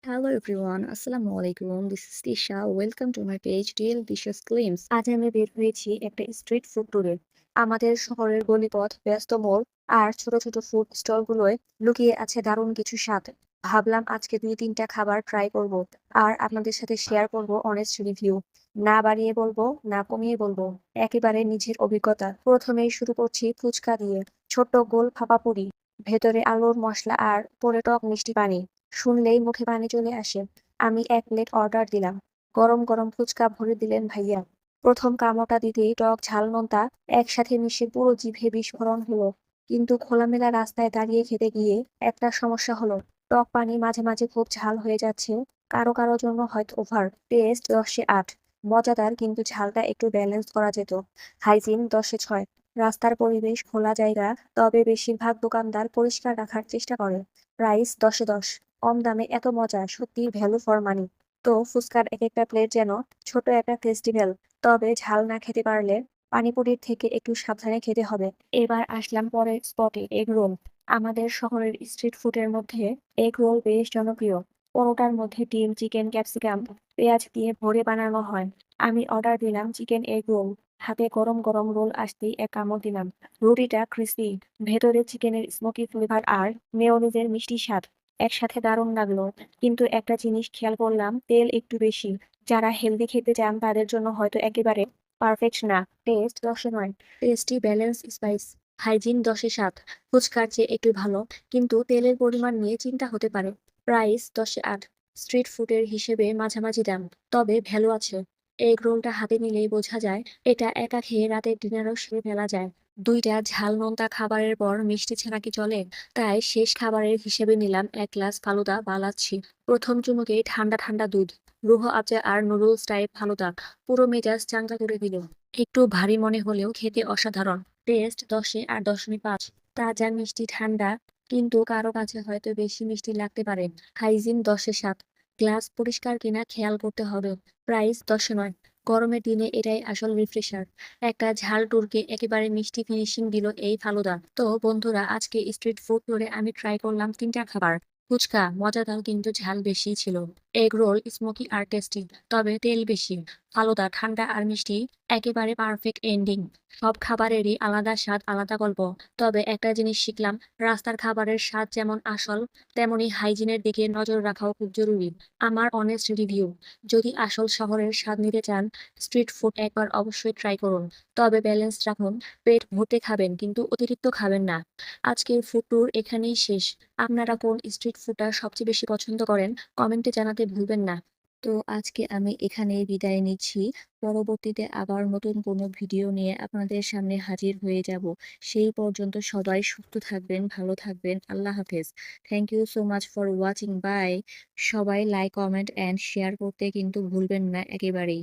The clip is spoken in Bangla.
Hello everyone, Assalamu alaikum. This is Tisha. Welcome to my page Delicious Claims. আজ আমি বের হয়েছি একটা স্ট্রিট ফুড ট্যুরে। আমাদের শহরের গলিপথ, ব্যস্ত মোড় আর ছোট ছোট ফুড স্টলগুলোয় লুকিয়ে আছে দারুণ কিছু স্বাদ। ভাবলাম আজকে 2-3টা খাবার ট্রাই করব আর আপনাদের সাথে শেয়ার করব অনেস্ট রিভিউ। না বাড়িয়ে বলবো, না কমিয়ে বলবো, একেবারে নিজের অভিজ্ঞতা। প্রথমেই শুরু করছি ফুচকা দিয়ে। ছোট্ট গোল ফাঁপা পুরি, ভেতরে আলুর মশলা আর উপরে টক মিষ্টি পানি। শুনলেই মুখে পানি চলে আসে। আমি 1 প্লেট অর্ডার দিলাম। গরম গরম ফুচকা ভরে দিলেন ভাইয়া। প্রথম কামড়টা দিতেই টক ঝাল নোনতা একসাথে মিশে পুরো জিভে বিস্ফোরণ হলো। কিন্তু খোলামেলা রাস্তায় দাঁড়িয়ে খেতে গিয়ে একটা সমস্যা হলো। টক পানি মাঝে মাঝে খুব ঝাল হয়ে যাচ্ছে। কারো কারো জন্য হয়তো ওভার। টেস্ট 10-এ 8। মজাদার, কিন্তু ঝালটা একটু ব্যালেন্স করা যেত। হাইজিন 10-এ 6। রাস্তার পরিবেশ খোলা জায়গা, তবে বেশিরভাগ দোকানদার পরিষ্কার রাখার চেষ্টা করে। প্রাইস 10-এ 10। কম দামে এত মজা, সত্যি ভ্যালু ফর মানি। তো ফুচকার একটা প্লেট যেন ছোট একটা ফেস্টিভ্যাল। তবে ঝাল না খেতে পারলে পানিপুরির থেকে একটু সাবধানে খেতে হবে। এবার আসলাম পরের স্পটে, এগ রোল। আমাদের শহরের স্ট্রিট ফুডের মধ্যে এগ রোল বেশ জনপ্রিয়। পরোটার মধ্যে ডিম, চিকেন, ক্যাপসিকাম, পেঁয়াজ দিয়ে ভরে বানানো হয়। আমি অর্ডার দিলাম চিকেন এগ রোল। হাতে গরম গরম রোল আসতেই এক কামড় দিলাম। রুটিটা ক্রিস্পি, ভেতরে চিকেনের স্মোকি ফ্লেভার আর মেয়োনিজের মিষ্টি স্বাদ একসাথে দারুণ লাগলো। কিন্তু একটা জিনিস খেয়াল করলাম, তেল একটু বেশি। যারা হেলদি খেতে চান তাদের জন্য হয়তো একেবারে পারফেক্ট না। টেস্ট 10-এ 9। Tasty, balance, spice. হাইজিন 10-এ 7। ফুচকার চেয়ে একটু ভালো, কিন্তু তেলের পরিমাণ নিয়ে চিন্তা হতে পারে। প্রাইস 10-এ 8। স্ট্রিট ফুডের হিসেবে মাঝামাঝি দাম, তবে ভ্যালু আছে। এগ রোলটা হাতে নিলেই বোঝা যায় এটা একা খেয়ে রাতের ডিনারও সেরে ফেলা যায়। দুইটা ঝাল নোনতা খাবারের পর মিষ্টি ছাড়া কি চলে? তাই শেষ খাবারের হিসেবে নিলাম 1 গ্লাস ফালুদা বা লাচ্ছি। প্রথম চুমুকেই ঠান্ডা ঠান্ডা দুধ, রুহ আফজা আর নুডলস টাইপ ফালুদা পুরো মেজাজ চাঙ্গা করে দিল। একটু ভারী মনে হলেও খেতে অসাধারণ। টেস্ট 10-এ 8.5। তাজা মিষ্টি, ঠান্ডা, কিন্তু কারো কাছে হয়তো বেশি মিষ্টি লাগতে পারে। হাইজিন 10-এ 7। গ্লাস পরিষ্কার কিনা খেয়াল করতে হবে। প্রাইস 10-এ 9। গরমের দিনে এটাই আসল রিফ্রেশার। একটা ঝাল টুরকে একেবারে মিষ্টি ফিনিশিং দিল এই ফালুদা। তো বন্ধুরা, আজকে স্ট্রিট ফুড টুরে আমি ট্রাই করলাম 3টা খাবার। ফুচকা মজাদার, কিন্তু ঝাল বেশি ছিল। এগ রোল স্মোকি আর টেস্টি, তবে তেল বেশি। ফালুদা ঠান্ডা আর মিষ্টি, একেবারে পারফেক্ট এন্ডিং। সব খাবারেরই আলাদা স্বাদ, আলাদা গল্প। তবে একটা জিনিস শিখলাম, রাস্তার খাবারের স্বাদ যেমন আসল, তেমনি হাইজিনের দিকে নজর রাখাও খুব জরুরি। আমার অনেস্ট রিভিউ। যদি আসল শহরের স্বাদ নিতে চান, স্ট্রিট ফুড একবার অবশ্যই ট্রাই করুন। তবে ব্যালেন্স রাখুন। পেট ভর্তি খাবেন, কিন্তু অতিরিক্ত খাবেন না। আজকের ফুড ট্যুর এখানেই শেষ। আপনারা কোন স্ট্রিট ফুডটা সবচেয়ে বেশি পছন্দ করেন কমেন্টে জানাতে ভুলবেন না। তো আজকে আমি এখানেই বিদায় নিচ্ছি। পরবর্তীতে আবার নতুন কোনো ভিডিও নিয়ে আপনাদের সামনে হাজির হয়ে যাব। সেই পর্যন্ত সবাই সুস্থ থাকবেন, ভালো থাকবেন। আল্লাহ হাফেজ। Thank you so much for watching. Bye. সবাই লাইক, কমেন্ট অ্যান্ড শেয়ার করতে কিন্তু ভুলবেন না একেবারেই।